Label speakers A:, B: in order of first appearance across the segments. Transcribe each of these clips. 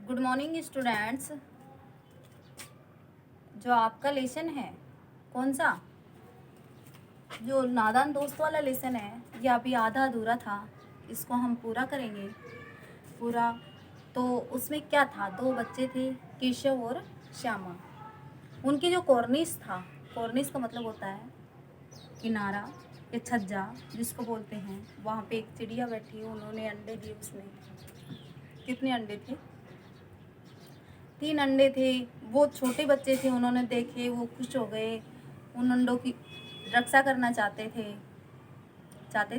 A: Good morning students. जो आपका lesson है कौन सा, जो नादान दोस्त वाला लेसन है, ये अभी आधा अधूरा था। इसको हम पूरा करेंगे पूरा। तो उसमें क्या था, दो बच्चे थे, केशव और श्यामा। उनकी जो कॉर्निस था, कॉर्निस का मतलब होता है किनारा या छज्जा जिसको बोलते हैं। वहाँ पे एक चिड़िया बैठी, उन्होंने अंडे दिए। उसमें कितने अंडे थे? 3 अंडे थे। वो छोटे बच्चे थे, उन्होंने देखे, वो खुश हो गए। उन अंडों की रक्षा करना चाहते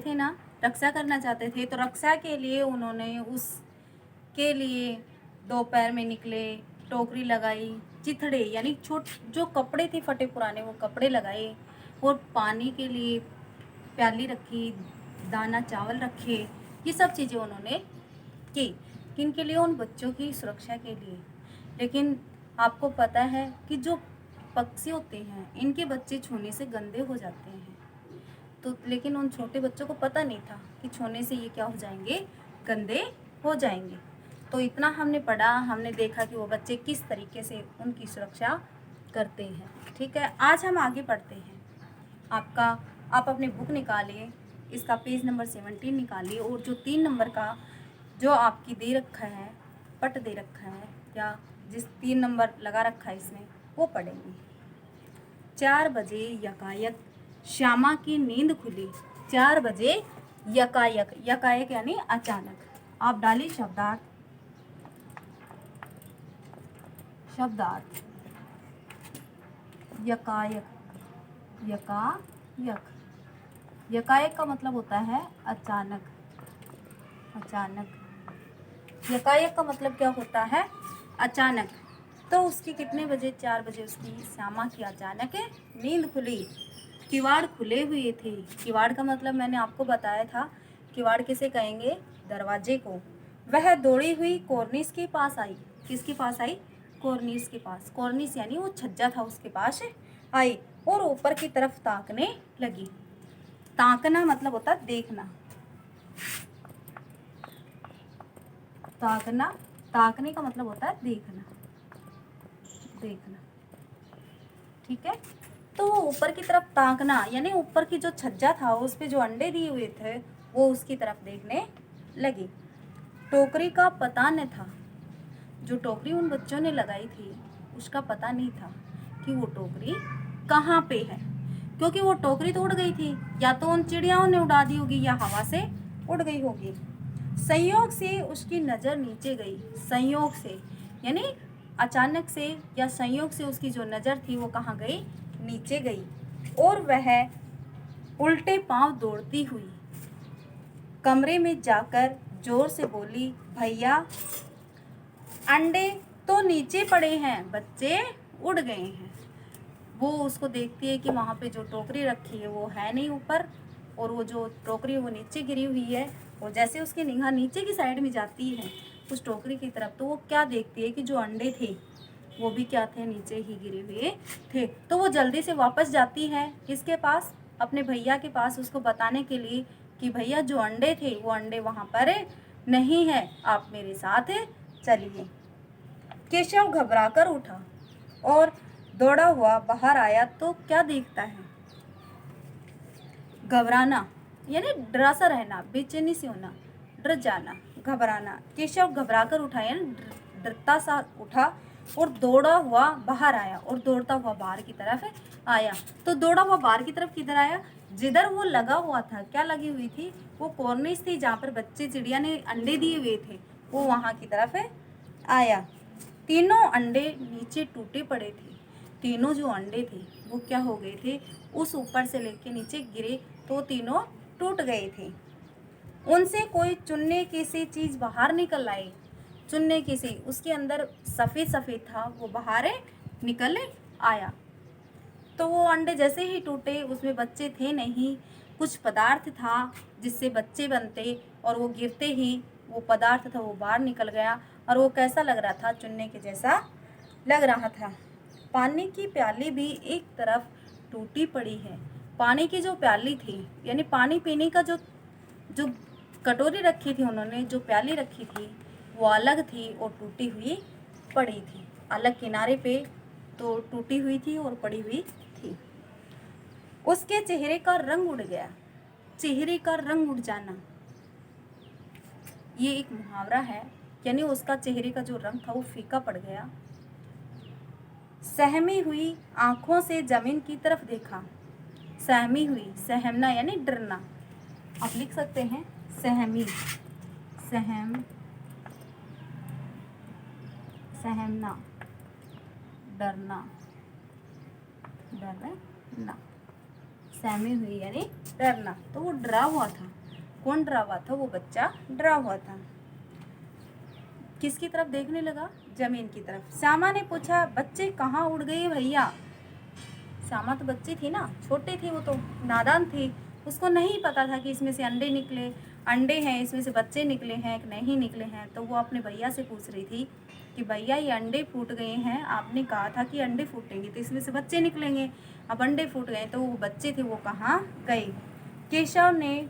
A: थे ना, रक्षा करना चाहते थे। तो रक्षा के लिए उन्होंने उसके लिए दोपहर में निकले, टोकरी लगाई, चिथड़े यानी जो कपड़े थे फटे पुराने, वो कपड़े लगाए, और पानी के लिए प्याली रखी, दाना चावल रखे। ये सब चीज़ें उन्होंने की। किन के लिए? उन बच्चों की सुरक्षा के लिए। लेकिन आपको पता है कि जो पक्षी होते हैं, इनके बच्चे छूने से गंदे हो जाते हैं। तो लेकिन उन छोटे बच्चों को पता नहीं था कि छूने से ये क्या हो जाएंगे, गंदे हो जाएंगे। तो इतना हमने पढ़ा, हमने देखा कि वो बच्चे किस तरीके से उनकी सुरक्षा करते हैं। ठीक है, आज हम आगे पढ़ते हैं। आप अपनी बुक निकालिए, इसका पेज नंबर 17 निकालिए, और जो 3 नंबर का जो आपकी दे रखा है, पट दे रखा है, या जिस 3 नंबर लगा रखा है इसमें, वो पढ़ेंगे। 4 बजे यकायक श्यामा की नींद खुली। 4 बजे यकायक, यकायक यानी अचानक। आप डालिए शब्दार्थ, यकायक, यकायक, यकायक का मतलब होता है अचानक। अचानक, यकायक का मतलब क्या होता है? अचानक। तो उसकी कितने बजे? 4 बजे उसकी, श्यामा की अचानक नींद खुली। किवाड़ खुले हुए थे। किवाड़ का मतलब मैंने आपको बताया था, किवाड़ किसे कहेंगे? दरवाजे को। वह दौड़ी हुई कॉर्निस के पास आई। किसके पास आई? कॉर्निस के पास। कॉर्निस यानी वो छज्जा था, उसके पास आई और ऊपर की तरफ ताकने लगी। ताकना मतलब होता है देखना। ताकना, ताकने का मतलब होता है देखना, देखना। ठीक है, तो वो ऊपर की तरफ ताकना यानी ऊपर की जो छज्जा था, उस पे जो अंडे दिए हुए थे, वो उसकी तरफ देखने लगी। टोकरी का पता न था। जो टोकरी उन बच्चों ने लगाई थी, उसका पता नहीं था कि वो टोकरी कहाँ पे है, क्योंकि वो टोकरी तो उड़ गई थी। या तो उन चिड़ियाओं ने उड़ा दी होगी, या हवा से उड़ गई होगी। संयोग से उसकी नज़र नीचे गई। संयोग से यानी अचानक से, या संयोग से उसकी जो नज़र थी वो कहाँ गई? नीचे गई। और वह उल्टे पांव दौड़ती हुई कमरे में जाकर जोर से बोली, भैया अंडे तो नीचे पड़े हैं, बच्चे उड़ गए हैं। वो उसको देखती है कि वहाँ पे जो टोकरी रखी है वो है नहीं ऊपर, और वो जो टोकरी है वो नीचे गिरी हुई है। और जैसे उसकी निगाह नीचे की साइड में जाती है उस टोकरी की तरफ, तो वो क्या देखती है कि जो अंडे थे वो भी क्या थे? नीचे ही गिरे हुए थे। तो वो जल्दी से वापस जाती है किसके पास? अपने भैया के पास, उसको बताने के लिए कि भैया जो अंडे थे वो अंडे वहाँ पर नहीं है, आप मेरे साथ चलिए। केशव घबराकर उठा और दौड़ा हुआ बाहर आया तो क्या देखता है? घबराना यानी डरा सा रहना, बेचैनी से होना, डर जाना, घबराना। केशव घबराकर उठा यानी डरता सा उठा और दौड़ा हुआ बाहर आया, और दौड़ता हुआ बाहर की तरफ आया। तो दौड़ा हुआ बाहर की तरफ किधर आया? जिधर वो लगा हुआ था। क्या लगी हुई थी? वो कॉर्निस थी जहाँ पर बच्चे चिड़िया ने अंडे दिए हुए थे, वो वहाँ की तरफ आया। तीनों अंडे नीचे टूटे पड़े थे। तीनों जो अंडे थे वो क्या हो गए थे? उस ऊपर से लेके नीचे गिरे तो तीनों टूट गए थे। उनसे कोई चुनने की सी चीज़ बाहर निकल आई। चुनने की सी, उसके अंदर सफ़ेद सफ़ेद था, वो बाहर निकल आया। तो वो अंडे जैसे ही टूटे, उसमें बच्चे थे नहीं, कुछ पदार्थ था जिससे बच्चे बनते, और वो गिरते ही वो पदार्थ था वो बाहर निकल गया। और वो कैसा लग रहा था? चुनने के जैसा लग रहा था। पानी की प्याली भी एक तरफ टूटी पड़ी है। पानी की जो प्याली थी यानी पानी पीने का जो जो कटोरी रखी थी उन्होंने, जो प्याली रखी थी, वो अलग थी और टूटी हुई पड़ी थी। अलग किनारे पे तो टूटी हुई थी और पड़ी हुई थी। उसके चेहरे का रंग उड़ गया। चेहरे का रंग उड़ जाना ये एक मुहावरा है, यानी उसका चेहरे का जो रंग था वो फीका पड़ गया। सहमी हुई आंखों से जमीन की तरफ देखा। सहमी हुई, सहमना यानी डरना, आप लिख सकते हैं सहमी, सहमना, डरना, डरना। सहमी हुई यानी डरना, तो वो डरा हुआ था। कौन डरा हुआ था? वो बच्चा डरा हुआ था। किसकी तरफ देखने लगा? जमीन की तरफ। श्यामा ने पूछा, बच्चे कहाँ उड़ गए भैया? श्यामा तो बच्ची थी ना, छोटे थे वो, तो नादान थे, उसको नहीं पता था कि इसमें से अंडे हैं, इसमें से बच्चे निकले हैं कि नहीं निकले हैं। तो वो अपने भैया से पूछ रही थी कि भैया ये अंडे फूट गए हैं, आपने कहा था कि अंडे फूटेंगे तो इसमें से बच्चे निकलेंगे, अब अंडे फूट गए तो वो बच्चे थे वो कहाँ गए? केशव ने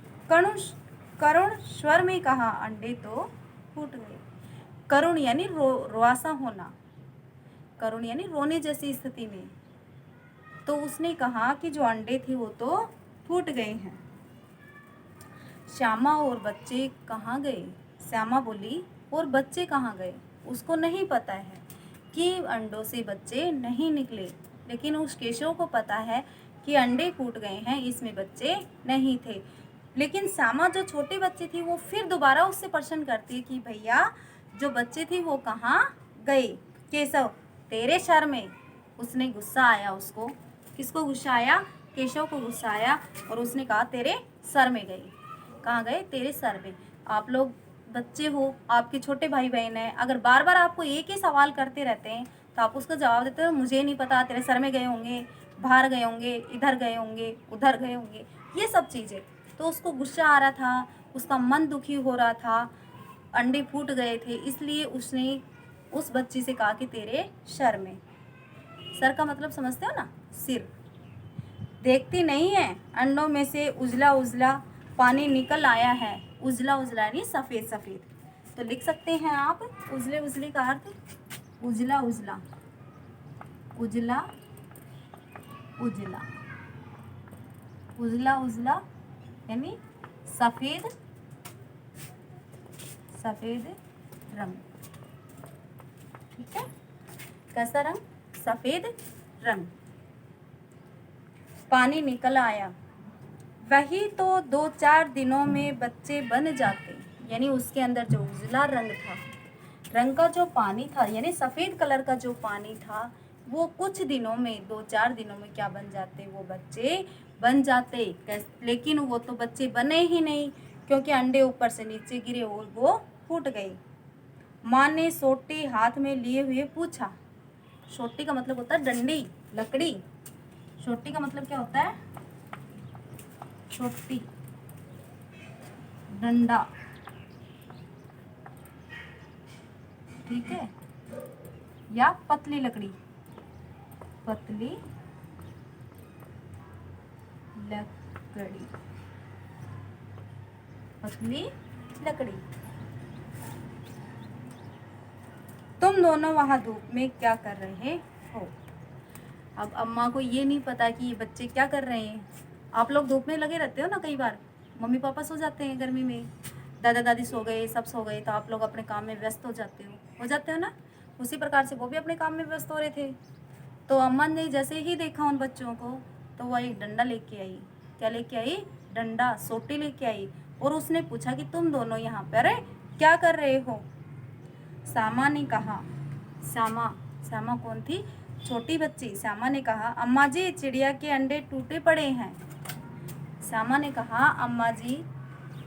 A: करुण स्वर में कहा, अंडे तो फूट गए। करुण यानी रुआसा होना, करुण यानी रोने जैसी स्थिति में। तो उसने कहा कि जो अंडे थे वो तो फूट गए हैं। श्यामा और बच्चे कहाँ गए? श्यामा बोली, और बच्चे कहाँ गए? उसको नहीं पता है कि अंडों से बच्चे नहीं निकले, लेकिन उस केशव को पता है कि अंडे फूट गए हैं, इसमें बच्चे नहीं थे। लेकिन श्यामा जो छोटी बच्ची थी वो फिर दोबारा उससे प्रश्न करती है कि भैया जो बच्चे थे वो कहाँ गए? केशव, तेरे सर में। उसने गुस्सा आया उसको। किसको गुस्सा आया? केशव को गुस्सा आया और उसने कहा तेरे सर में गए। कहाँ गए? तेरे सर में। आप लोग बच्चे हो, आपके छोटे भाई बहन हैं, अगर बार बार आपको एक ही सवाल करते रहते हैं तो आप उसका जवाब देते हो मुझे नहीं पता, तेरे सर में गए होंगे, बाहर गए होंगे, इधर गए होंगे, उधर गए होंगे, ये सब चीज़ें। तो उसको गुस्सा आ रहा था, उसका मन दुखी हो रहा था, अंडे फूट गए थे, इसलिए उसने उस बच्ची से कहा कि तेरे सर में। सर का मतलब समझते हो ना? सिर। देखती नहीं है अंडों में से उजला उजला पानी निकल आया है। उजला उजला यानी सफ़ेद सफ़ेद। तो लिख सकते हैं आप उजले उजले का अर्थ उजला उजला, उजला उजला, उजला उजला यानी सफ़ेद सफ़ेद रंग। ठीक है, कैसा रंग? सफ़ेद रंग। पानी निकल आया, वही तो 2-4 दिनों में बच्चे बन जाते। यानी उसके अंदर जो उजला रंग था, रंग का जो पानी था, यानी सफ़ेद कलर का जो पानी था, वो कुछ दिनों में 2-4 दिनों में क्या बन जाते? वो बच्चे बन जाते। लेकिन वो तो बच्चे बने ही नहीं, क्योंकि अंडे ऊपर से नीचे गिरे और वो फूट गए। माँ ने सोटी हाथ में लिए हुए पूछा। सोटी का मतलब होता है डंडी, लकड़ी। सोटी का मतलब क्या होता है? छोटी, डंडा। ठीक है, या पतली लकड़ी, पतली लकड़ी, पतली लकड़ी। तुम दोनों वहां धूप में क्या कर रहे हो? अब अम्मा को ये नहीं पता कि ये बच्चे क्या कर रहे हैं। आप लोग धूप में लगे रहते हो ना, कई बार मम्मी पापा सो जाते हैं गर्मी में, दादा दादी सो गए, सब सो गए, तो आप लोग अपने काम में व्यस्त हो जाते हो ना। उसी प्रकार से वो भी अपने काम में व्यस्त हो रहे थे। तो अम्मा ने जैसे ही देखा उन बच्चों को, तो वह एक डंडा लेके आई। क्या लेके आई? डंडा, सोटी लेके आई। और उसने पूछा कि तुम दोनों यहाँ पर क्या कर रहे हो? श्यामा ने कहा, श्यामा कौन थी? छोटी बच्ची। श्यामा ने कहा, अम्मा जी चिड़िया के अंडे टूटे पड़े हैं। श्यामा ने कहा, अम्मा जी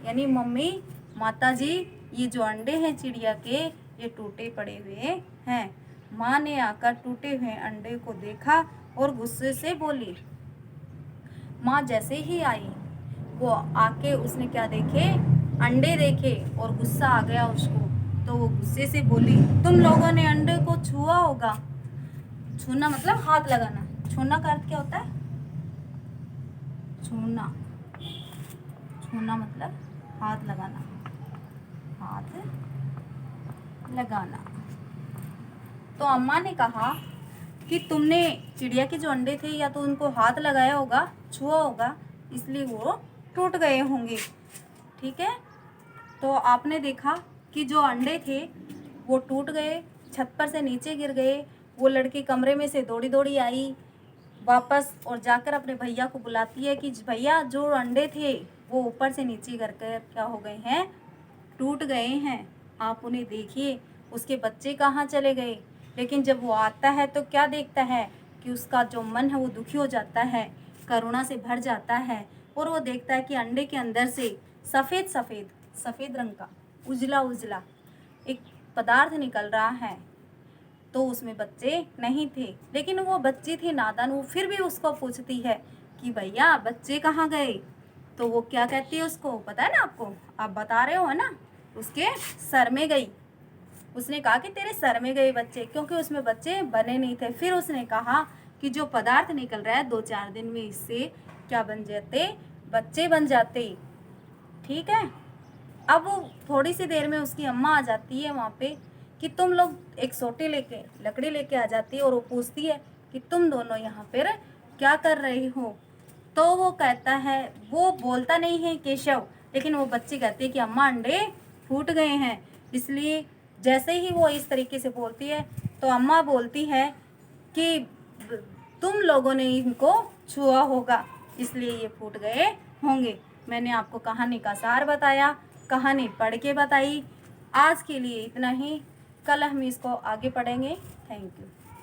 A: यानी मम्मी, माता जी, ये जो अंडे हैं चिड़िया के, ये टूटे पड़े हुए हैं। माँ ने आकर टूटे हुए अंडे को देखा और गुस्से से बोली। माँ जैसे ही आई, वो आके उसने क्या देखे? अंडे देखे और गुस्सा आ गया उसको। तो वो गुस्से से बोली, तुम लोगों ने अंडे को छुआ होगा। छूना मतलब हाथ लगाना। छूना का अर्थ क्या होता है? छूना, छूना मतलब हाथ लगाना, हाथ लगाना। तो अम्मा ने कहा कि तुमने चिड़िया के जो अंडे थे या तो उनको हाथ लगाया होगा, छुआ होगा, इसलिए वो टूट गए होंगे। ठीक है, तो आपने देखा कि जो अंडे थे वो टूट गए, छत पर से नीचे गिर गए। वो लड़की कमरे में से दौड़ी दौड़ी आई वापस और जाकर अपने भैया को बुलाती है कि भैया जो अंडे थे वो ऊपर से नीचे गिर कर क्या हो गए हैं, टूट गए हैं, आप उन्हें देखिए, उसके बच्चे कहाँ चले गए। लेकिन जब वो आता है तो क्या देखता है कि उसका जो मन है वो दुखी हो जाता है, करुणा से भर जाता है, और वो देखता है कि अंडे के अंदर से सफ़ेद सफ़ेद सफ़ेद रंग का उजला उजला एक पदार्थ निकल रहा है। तो उसमें बच्चे नहीं थे, लेकिन वो बच्ची थी नादान, वो फिर भी उसको पूछती है कि भैया बच्चे कहाँ गए। तो वो क्या कहती है, उसको पता है ना, आपको आप बता रहे हो है ना, उसके सर में गई। उसने कहा कि तेरे सर में गए बच्चे, क्योंकि उसमें बच्चे बने नहीं थे। फिर उसने कहा कि जो पदार्थ निकल रहा है 2-4 दिन में इससे क्या बन जाते, बच्चे बन जाते। ठीक है, अब वो थोड़ी सी देर में उसकी अम्मा आ जाती है वहाँ पे कि तुम लोग एक सोटी लेके लकड़ी लेके आ जाती है और वो पूछती है कि तुम दोनों यहाँ पर क्या कर रहे हो। तो वो कहता है, वो बोलता नहीं है केशव, लेकिन वो बच्ची कहती है कि अम्मा अंडे फूट गए हैं। इसलिए जैसे ही वो इस तरीके से बोलती है तो अम्मा बोलती है कि तुम लोगों ने इनको छुआ होगा इसलिए ये फूट गए होंगे। मैंने आपको कहानी का सार बताया, कहानी पढ़ के बताई। आज के लिए इतना ही, कल हम इसको आगे पढ़ेंगे। Thank you.